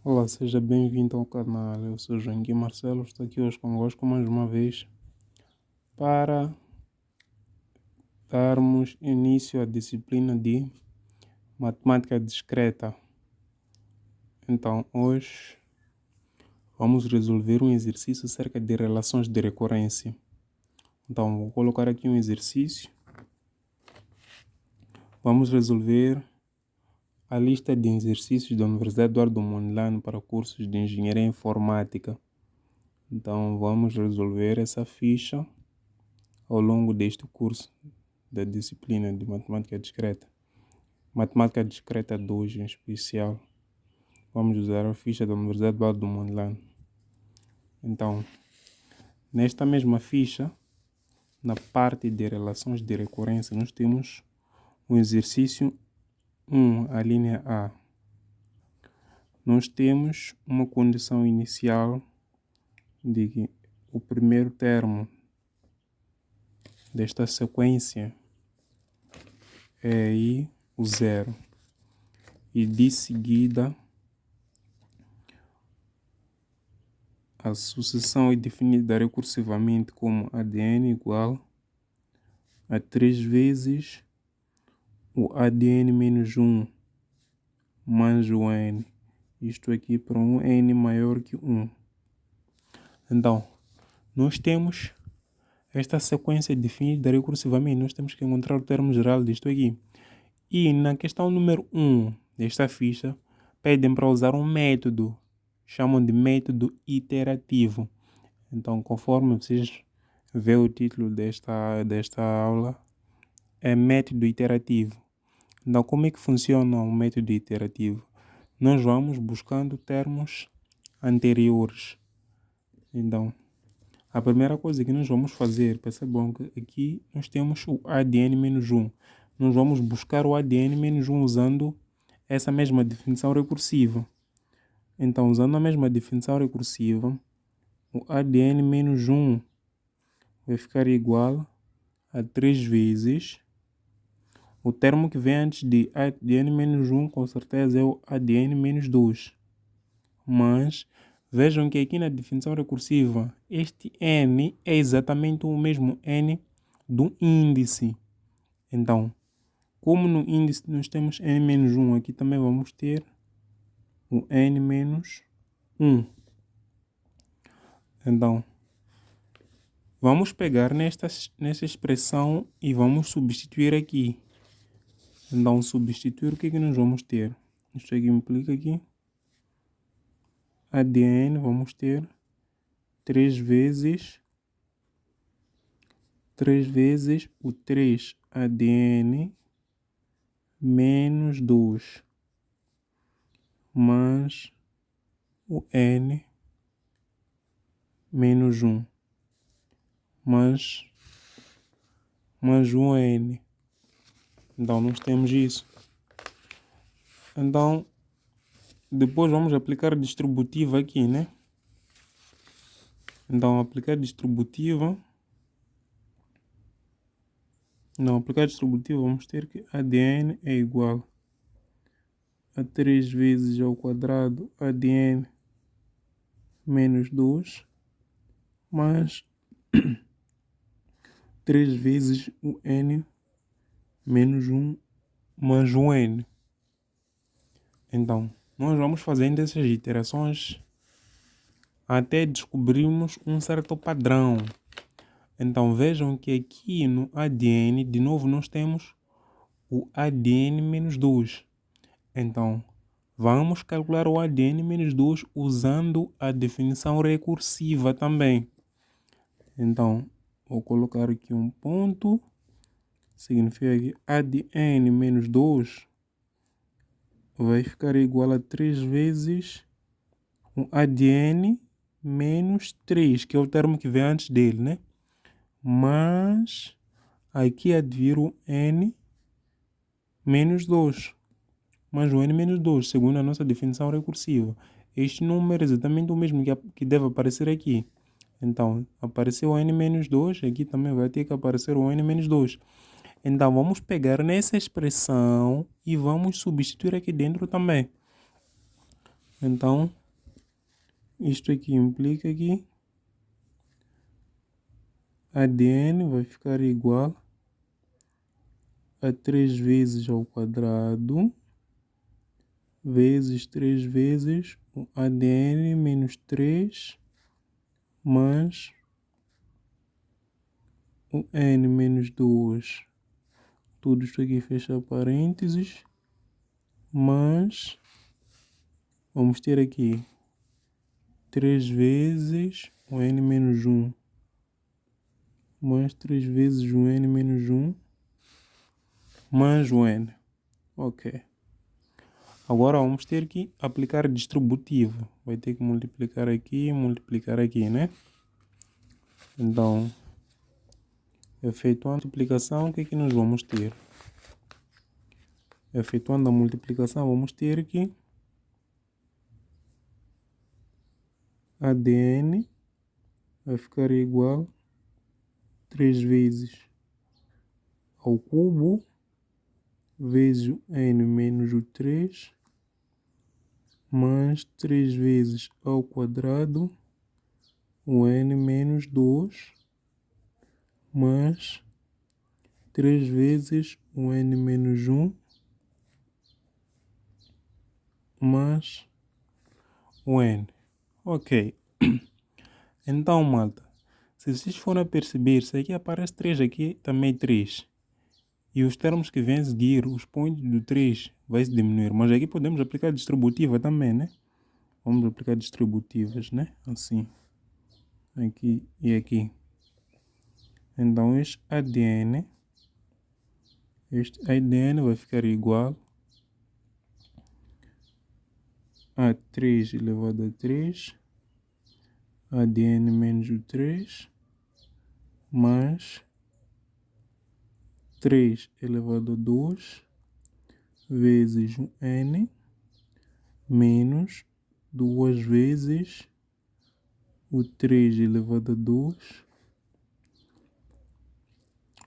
Olá, seja bem-vindo ao canal. Eu sou Joaquim Marcelo, estou aqui hoje convosco mais uma vez para darmos início à disciplina de matemática discreta. Então, hoje vamos resolver um exercício acerca de relações de recorrência. Então, vou colocar aqui um exercício. Vamos resolver a lista de exercícios da Universidade Eduardo Mondlane para cursos de Engenharia Informática. Então, vamos resolver essa ficha ao longo deste curso da disciplina de Matemática Discreta. Matemática Discreta 2 em especial. Vamos usar a ficha da Universidade Eduardo Mondlane. Então, nesta mesma ficha, na parte de relações de recorrência, nós temos o exercício 1, a linha A. Nós temos uma condição inicial de que o primeiro termo desta sequência é aí o zero. E de seguida, a sucessão é definida recursivamente como ADN igual a 3 vezes o ADN menos 1 mais o N. Isto aqui para um N maior que 1. Então, nós temos esta sequência definida recursivamente. Nós temos que encontrar o termo geral disto aqui. E na questão número 1 desta ficha, pedem para usar um método. Chamam de método iterativo. Então, conforme vocês vê o título desta aula, é método iterativo. Então, como é que funciona o método iterativo? Nós vamos buscando termos anteriores. Então, a primeira coisa que nós vamos fazer, percebam que aqui nós temos o ADN-1. Nós vamos buscar o ADN-1 usando essa mesma definição recursiva. Então, usando a mesma definição recursiva, o ADN-1 vai ficar igual a 3 vezes o termo que vem antes de ADN-1 com certeza é o ADN-2. Mas vejam que aqui na definição recursiva, este N é exatamente o mesmo N do índice. Então, como no índice nós temos N-1, aqui também vamos ter o N-1. Então, vamos pegar nesta expressão e vamos substituir aqui. Então, substituir, o que nós vamos ter? Isto aqui implica aqui ADN, vamos ter 3 vezes o 3 ADN menos 2 mais o N menos 1 mais o N. Então, nós temos isso. Então, depois vamos aplicar distributiva aqui, né? Então, aplicar distributiva, vamos ter que ADN é igual a 3 vezes ao quadrado ADN menos 2 mais 3 vezes o N menos 1 mais o N. Então, nós vamos fazendo essas iterações até descobrirmos um certo padrão. Então, vejam que aqui no ADN, de novo, nós temos o ADN menos 2. Então, vamos calcular o ADN menos 2 usando a definição recursiva também. Então, vou colocar aqui um ponto. Significa que ADN menos 2 vai ficar igual a 3 vezes o ADN menos 3, que é o termo que vem antes dele, né? Mas aqui há de vir o N menos 2. Mas o N menos 2, segundo a nossa definição recursiva. Este número é exatamente o mesmo que deve aparecer aqui. Então, apareceu o N menos 2, aqui também vai ter que aparecer o N menos 2. Então, vamos pegar nessa expressão e vamos substituir aqui dentro também. Então, isto aqui implica que ADN vai ficar igual a 3 vezes ao quadrado vezes 3 vezes o ADN menos 3 mais o N menos 2. Tudo isto aqui fecha parênteses, mas vamos ter aqui 3 vezes o N menos 1 mais 3 vezes o N menos 1 mais o N. Ok. Agora vamos ter que aplicar distributivo. Vai ter que multiplicar aqui, né? Então, efetuando a multiplicação, o que é que nós vamos ter? Efetuando a multiplicação, vamos ter que ADN vai ficar igual 3 vezes ao cubo vezes o N menos o 3 mais 3 vezes ao quadrado o N menos 2 mais 3 vezes o N menos 1 mais o N. Ok. Então, malta, se vocês forem perceber, se aqui aparece 3, aqui também 3. E os termos que vêm a seguir, os pontos do 3 vai se diminuir. Mas aqui podemos aplicar distributiva também, né? Vamos aplicar distributivas, né? Assim. Aqui e aqui. Então, este ADN vai ficar igual a 3 elevado a 3 ADN menos o 3 mais 3 elevado a 2 vezes o N menos 2 vezes o 3 elevado a 2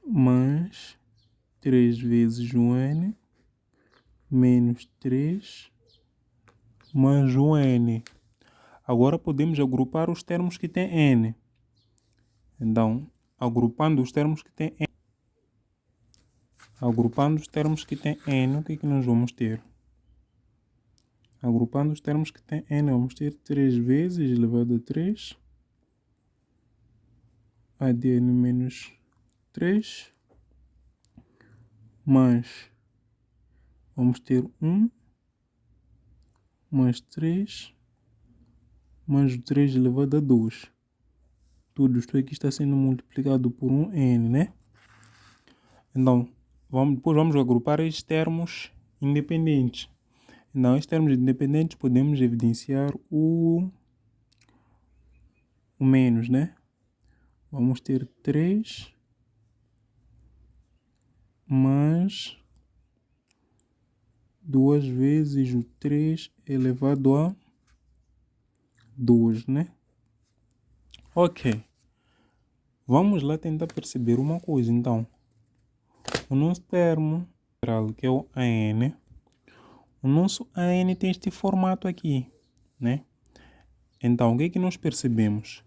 mais 3 vezes o N menos 3 mais o N. Agora podemos agrupar os termos que têm N. Então, agrupando os termos que têm N, o que é que nós vamos ter? Agrupando os termos que têm N, vamos ter 3 vezes elevado a 3 ADN menos 3 mais vamos ter 1 mais 3 mais o 3 elevado a 2. Tudo isto aqui está sendo multiplicado por um N, né? Então, depois vamos agrupar estes termos independentes. Então, estes termos independentes podemos evidenciar o menos, né? Vamos ter 3 mais 2 vezes o 3 elevado a 2, né? Ok. Vamos lá tentar perceber uma coisa, então. O nosso termo, que é o AN, o nosso AN tem este formato aqui, né? Então, o que é que nós percebemos?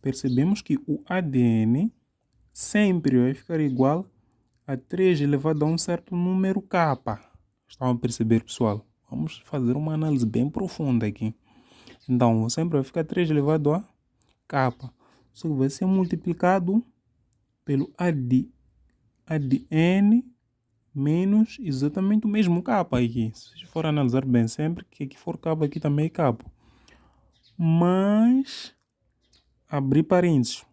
Percebemos que o ADN sempre vai ficar igual a 3 elevado a um certo número K. Estão a perceber, pessoal? Vamos fazer uma análise bem profunda aqui. Então, sempre vai ficar 3 elevado a K. Só que vai ser multiplicado pelo ADN menos exatamente o mesmo K aqui. Se for analisar bem, sempre que aqui for K, aqui também é K. Mas, abrir parênteses,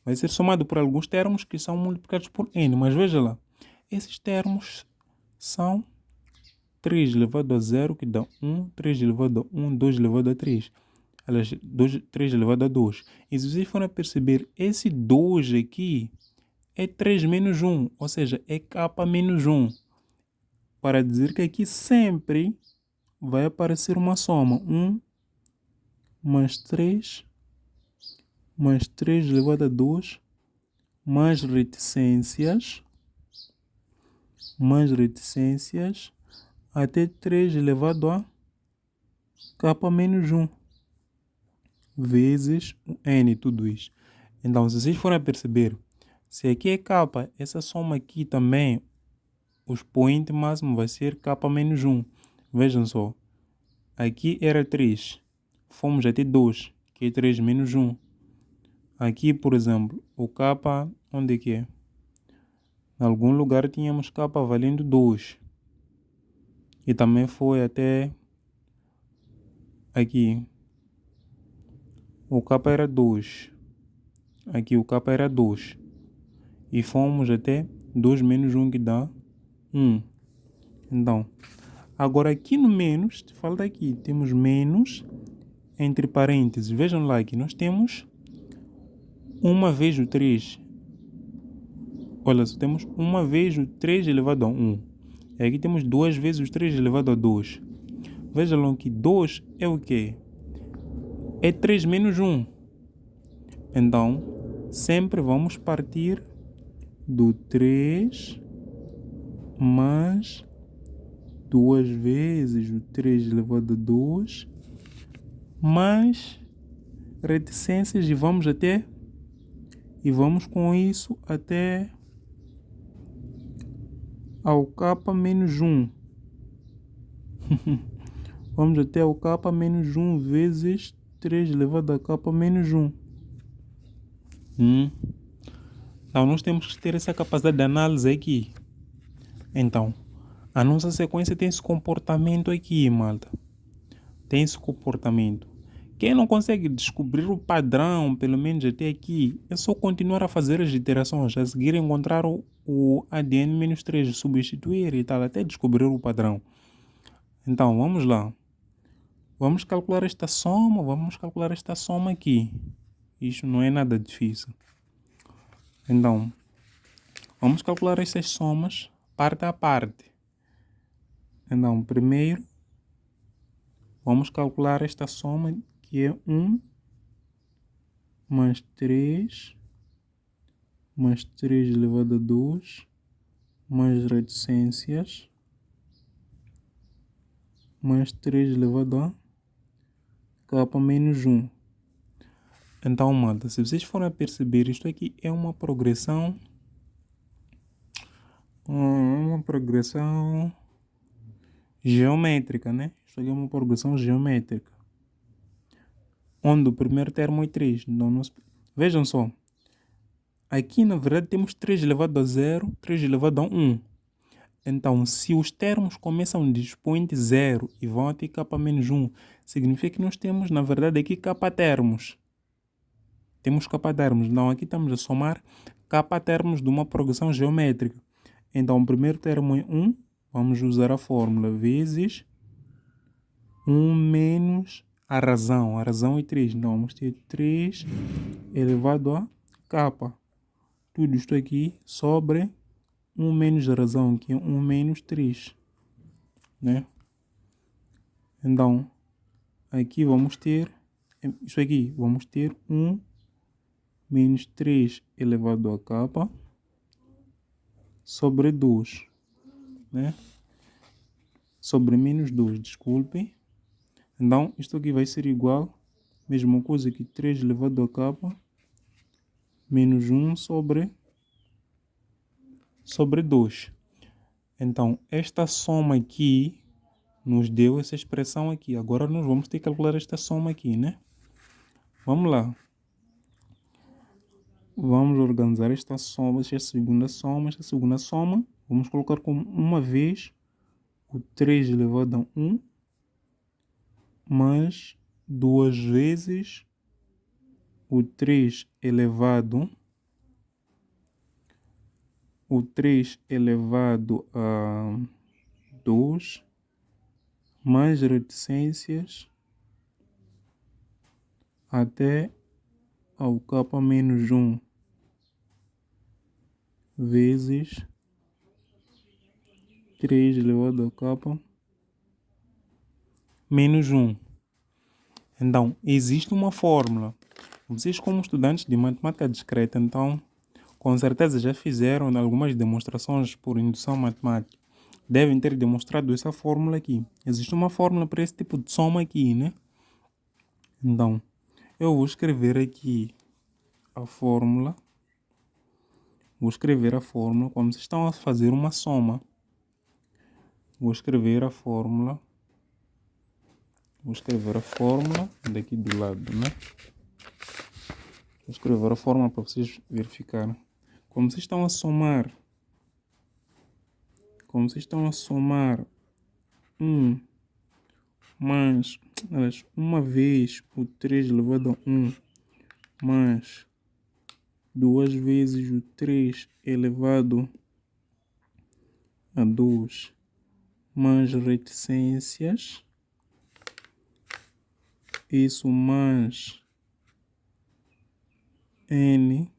vai ser somado por alguns termos que são multiplicados por N. Mas veja lá, esses termos são 3 elevado a 0, que dá 1, 3 elevado a 1, 2 elevado a 3. Aliás, 3 elevado a 2. E se vocês forem perceber, esse 2 aqui é 3 menos 1, ou seja, é K menos 1. Para dizer que aqui sempre vai aparecer uma soma. 1 mais 3 elevado a 2 mais reticências até 3 elevado a K menos 1 vezes o N, tudo isso. Então, se vocês forem perceber, se aqui é K, essa soma aqui também, o expoente máximo vai ser K menos 1. Vejam só. Aqui era 3. Fomos até 2, que é 3 menos 1. Aqui, por exemplo, o K, onde é que é? Em algum lugar tínhamos K valendo 2. E também foi até aqui. O K era 2. Aqui o K era 2. E fomos até 2 menos 1, que dá 1. Então, agora aqui no menos, falta aqui, temos menos entre parênteses. Vejam lá que nós temos uma vez o 3. Olha, só temos uma vez o 3 elevado a 1. E aqui temos duas vezes o 3 elevado a 2. Vejam lá que 2 é o quê? É 3 menos 1. Então, sempre vamos partir do 3 mais 2 vezes o 3 elevado a 2 mais reticências e vamos com isso até ao K menos 1. Vamos até ao K menos 1 vezes 3 elevado a K menos 1. Então, nós temos que ter essa capacidade de análise aqui. Então, a nossa sequência tem esse comportamento aqui, malta. Tem esse comportamento. Quem não consegue descobrir o padrão, pelo menos até aqui, é só continuar a fazer as iterações, a seguir encontrar o ADN-3, substituir e tal, até descobrir o padrão. Então, vamos lá. Vamos calcular esta soma aqui. Isso não é nada difícil. Então, vamos calcular essas somas parte a parte. Então, primeiro, vamos calcular esta soma, que é 1 mais 3 elevado a 2 mais reticências mais 3 elevado a K menos 1. Então, malta, se vocês forem perceber, isto aqui é uma progressão geométrica, né? Isto aqui é uma progressão geométrica, onde o primeiro termo é 3. Então, vejam só, aqui na verdade temos 3 elevado a 0, 3 elevado a 1. Então, se os termos começam de expoente 0 e vão até K menos 1, significa que nós temos, na verdade, aqui K termos. Temos K termos. Então, aqui estamos a somar K termos de uma progressão geométrica. Então, o primeiro termo é 1. Vamos usar a fórmula vezes 1 menos a razão. A razão é 3. Então, vamos ter 3 elevado a K. Tudo isto aqui sobre 1 menos a razão, que é 1 menos 3. Né? Então, aqui vamos ter, isso aqui, vamos ter 1 menos 3 elevado a K sobre 2. Né? Sobre menos 2, desculpe. Então, isto aqui vai ser igual, mesma coisa que 3 elevado a K menos 1 sobre 2. Então, esta soma aqui nos deu essa expressão aqui. Agora nós vamos ter que calcular esta soma aqui, né? Vamos lá. Vamos organizar esta soma, esta segunda soma. Vamos colocar como uma vez o 3 elevado a 1 mais 2 vezes o 3 elevado a 2 mais reticências até ao K menos 1 vezes 3 elevado a K menos 1. Então, existe uma fórmula. Vocês, como estudantes de matemática discreta, então, com certeza já fizeram algumas demonstrações por indução matemática. devem ter demonstrado essa fórmula aqui. Existe uma fórmula para esse tipo de soma aqui, né? Então, eu vou escrever aqui a fórmula. Vou escrever a fórmula como se estão a fazer uma soma. Vou escrever a fórmula. Vou escrever a fórmula daqui do lado, né? Vou escrever a fórmula para vocês verificarem. Como vocês estão a somar. Como vocês estão a somar mais, uma vez o 3 elevado a 1 mais 2 vezes o 3 elevado a 2 mais reticências, isso mais n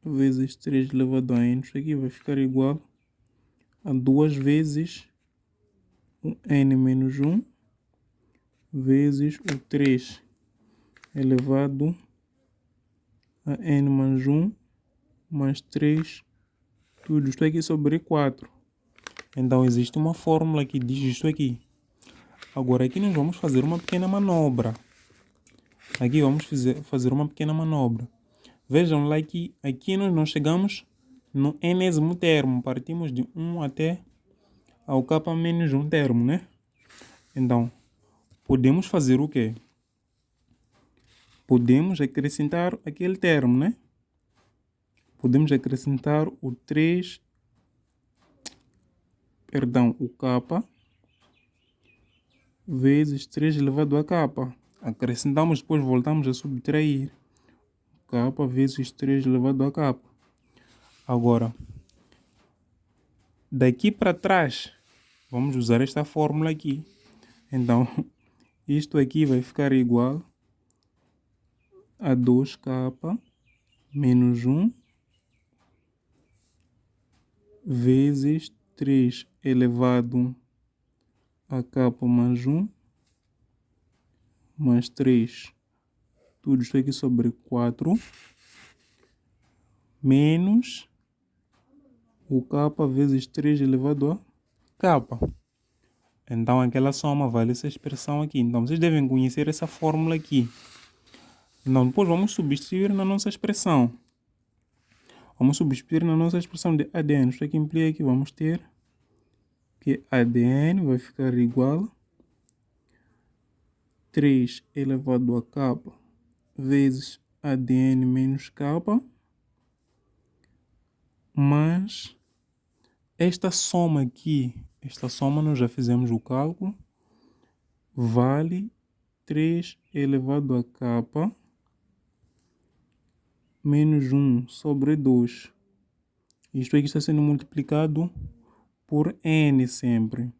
vezes 3 elevado a n, isso aqui vai ficar igual a 2 vezes o n menos 1 vezes o 3 elevado a n mais 1 mais 3, tudo isto aqui sobre 4. Então existe uma fórmula que diz isto aqui. Agora aqui nós vamos fazer uma pequena manobra. Aqui vamos fazer uma pequena manobra. Vejam lá que aqui nós chegamos no enésimo termo. Partimos de 1 até ao k menos 1 termo, né? Então, podemos fazer o quê? Podemos acrescentar aquele termo, né? Podemos acrescentar o 3, perdão, o k vezes 3 elevado a k. Acrescentamos, depois voltamos a subtrair k vezes 3 elevado a k. Agora, daqui para trás, vamos usar esta fórmula aqui. Então, isto aqui vai ficar igual a 2k menos 1 vezes 3 elevado a k mais 1 mais 3. Tudo isto aqui sobre 4 menos o k vezes 3 elevado a k. Então, aquela soma vale essa expressão aqui. Então, vocês devem conhecer essa fórmula aqui. Então, depois vamos substituir na nossa expressão. Vamos substituir na nossa expressão de ADN. Isso aqui implica que vamos ter que ADN vai ficar igual a 3 elevado a k vezes ADN menos k, mas esta soma aqui, esta soma nós já fizemos o cálculo, vale 3 elevado a k menos 1 sobre 2. Isto aqui está sendo multiplicado por n sempre.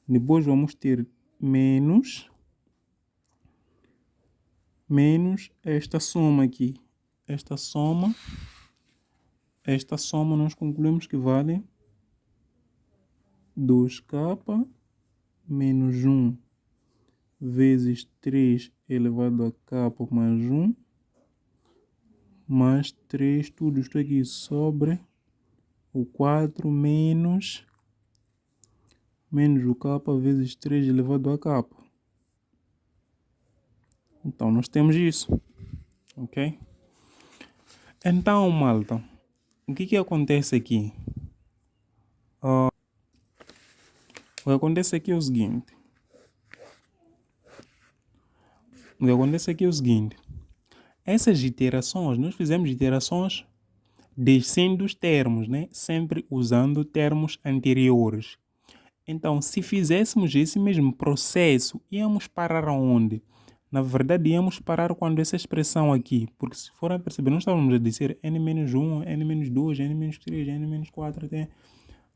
Depois vamos ter menos esta soma aqui. Esta soma nós concluímos que vale 2k menos 1 vezes 3 elevado a k mais 1 mais 3, tudo isto aqui sobre o 4 menos o k vezes 3 elevado a k. Então, nós temos isso, ok? Então, malta, o que acontece aqui? O que acontece aqui é o seguinte. Essas iterações, nós fizemos iterações descendo os termos, né? Sempre usando termos anteriores. Então, se fizéssemos esse mesmo processo, íamos parar aonde? Na verdade, íamos parar quando essa expressão aqui, porque se for a perceber, nós estávamos a dizer n-1, n-2, n-3, n-4,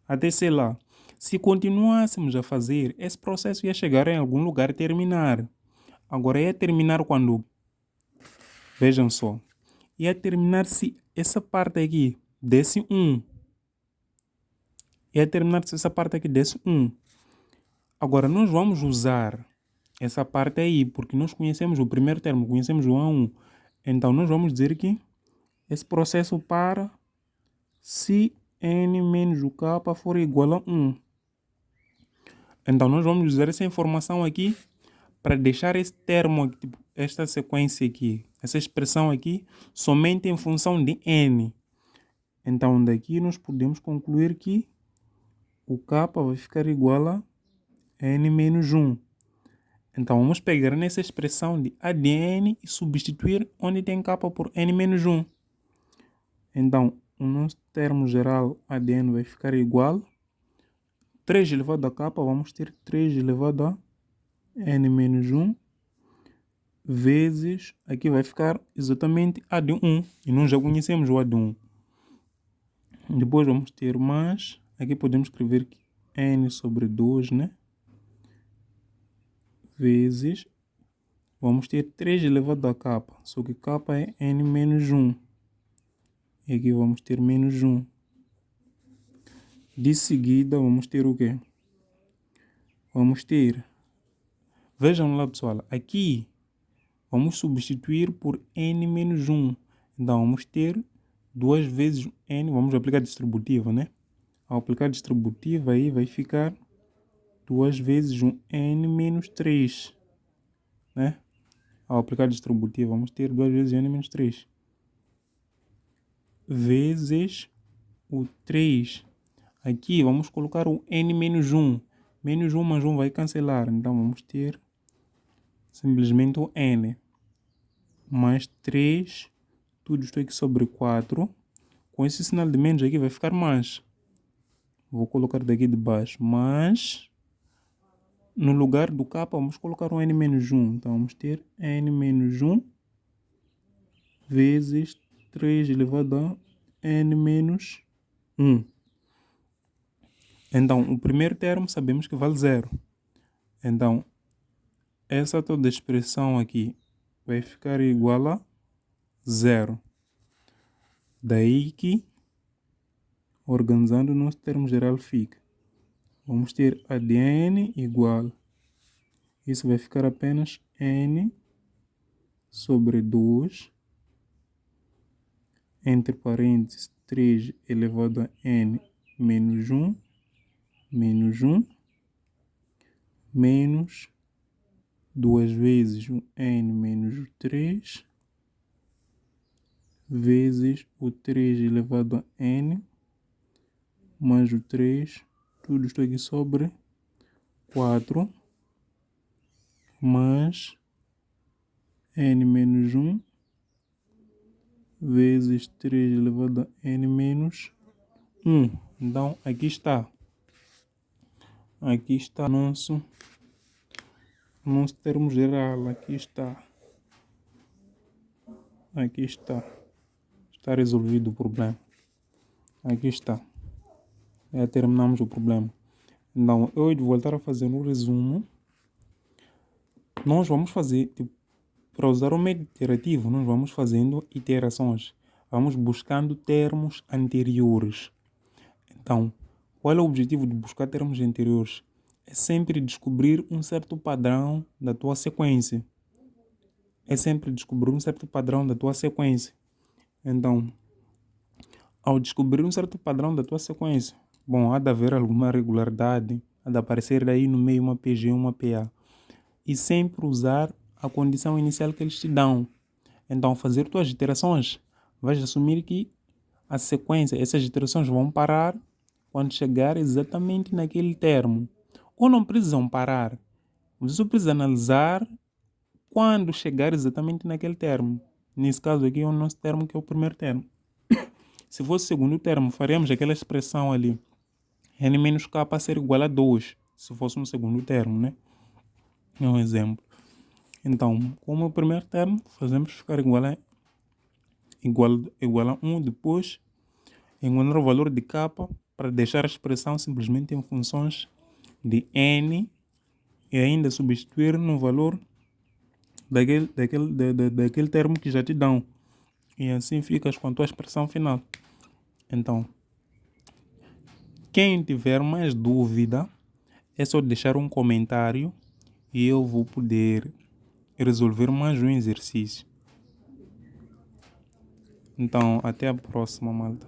até sei lá. Se continuássemos a fazer, esse processo ia chegar em algum lugar e terminar. Agora, ia terminar quando? Vejam só. Ia terminar se essa parte aqui desse 1. Ia terminar se essa parte aqui desse 1. Agora, nós vamos usar essa parte aí, porque nós conhecemos o primeiro termo, conhecemos o A1. Então, nós vamos dizer que esse processo para se n menos o k for igual a 1. Então, nós vamos usar essa informação aqui para deixar esse termo, tipo, esta sequência aqui, essa expressão aqui, somente em função de n. Então, daqui nós podemos concluir que o k vai ficar igual a n menos 1. Então, vamos pegar nessa expressão de a de n e substituir onde tem k por n menos 1. Então, o nosso termo geral a de n vai ficar igual a 3 elevado a k, vamos ter 3 elevado a n menos 1, vezes, aqui vai ficar exatamente a de 1, e nós já conhecemos o a de 1. Depois vamos ter mais, aqui podemos escrever que n sobre 2, né? Vezes, vamos ter 3 elevado a k, só que k é n menos 1. E aqui vamos ter menos 1. De seguida, vamos ter o quê? Vamos ter, vejam lá pessoal, aqui vamos substituir por n menos 1. Então vamos ter 2 vezes n, vamos aplicar distributiva, né? Ao aplicar distributiva aí vai ficar 2 vezes um n menos 3, né? Ao aplicar distributiva vamos ter 2 vezes n menos 3. Vezes o 3. Aqui vamos colocar o n menos 1. Menos 1 mais 1 vai cancelar. Então vamos ter simplesmente o n. Mais 3. Tudo isto aqui sobre 4. Com esse sinal de menos aqui vai ficar mais. Vou colocar daqui de baixo. Mas no lugar do k vamos colocar o n menos 1. Então vamos ter n menos 1 vezes 3 elevado a n menos 1. Então, o primeiro termo sabemos que vale 0. Então, essa toda expressão aqui vai ficar igual a 0. Daí que, organizando o nosso termo geral fica. Vamos ter a de n igual. Isso vai ficar apenas n sobre 2, entre parênteses, 3 elevado a n menos 1, menos 1, menos 2 vezes o n menos o 3, vezes o 3 elevado a n, mais o 3, tudo isto aqui sobre 4, mais n menos 1, vezes 3 elevado a n menos 1. Então, aqui está. Aqui está nosso termo geral. Aqui está. Aqui está. Está resolvido o problema. Aqui está. Já terminamos o problema. Então, eu vou voltar a fazer um resumo. Nós vamos fazer, para usar o método iterativo, nós vamos fazendo iterações. Vamos buscando termos anteriores. Então, qual é o objetivo de buscar termos anteriores? É sempre descobrir um certo padrão da tua sequência. Então, ao descobrir um certo padrão da tua sequência, bom, há de haver alguma regularidade, há de aparecer daí no meio uma PG e uma PA. E sempre usar a condição inicial que eles te dão. Então, ao fazer tuas iterações, vais assumir que a sequência, essas iterações vão parar quando chegar exatamente naquele termo. Ou não precisam parar. Você só precisa analisar quando chegar exatamente naquele termo. Nesse caso aqui é o nosso termo, que é o primeiro termo. Se fosse o segundo termo, faríamos aquela expressão ali. N menos k ser igual a 2. Se fosse um segundo termo, né? É um exemplo. Então, como o primeiro termo, fazemos ficar igual a 1. Depois, encontrar o valor de k para deixar a expressão simplesmente em funções de n e ainda substituir no valor daquele termo que já te dão. E assim ficas com a tua expressão final. Então, quem tiver mais dúvida, é só deixar um comentário e eu vou poder resolver mais um exercício. Então, até a próxima, malta.